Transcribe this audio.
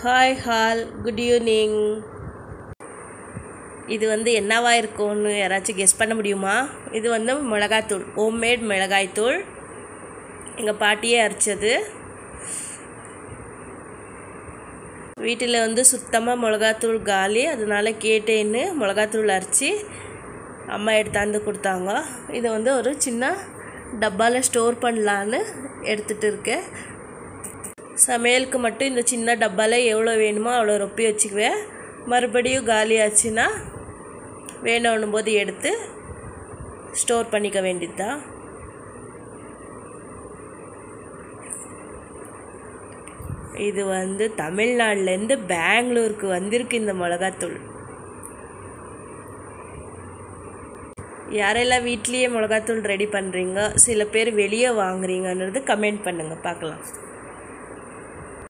Hi hall good evening. இது என்னவா இருக்கும்னு யாராச்சும் கெஸ் பண்ண முடியுமா? இது மிளகாய்த்தூள், ஹோம்மேட் மிளகாய்த்தூள். எங்கள் பாட்டியே அரைச்சது. வீட்டில் சுத்தமாக மிளகாத்தூள் காலி, அதனால கேட்டேன்னு மிளகாத்தூள் அரைச்சி அம்மா எடுத்தாந்து கொடுத்தாங்க. இதை ஒரு சின்ன டப்பாவில் ஸ்டோர் பண்ணலான்னு எடுத்துகிட்டு இருக்கேன். சமையலுக்கு மட்டும் இந்த சின்ன டப்பாவில் எவ்வளோ வேணுமோ அவ்வளோ ரொப்பி வச்சுக்குவேன். மறுபடியும் காலி ஆச்சுன்னா வேணும் போது எடுத்து ஸ்டோர் பண்ணிக்க வேண்டியது தான். இது தமிழ்நாடுலேருந்து பெங்களூருக்கு வந்திருக்கு இந்த மிளகாத்தூள். யாரெல்லாம் வீட்லேயே மிளகாத்தூள் ரெடி பண்ணுறீங்க, சில பேர் வெளியே வாங்குறீங்கன்றது கமெண்ட் பண்ணுங்கள், பார்க்கலாம்.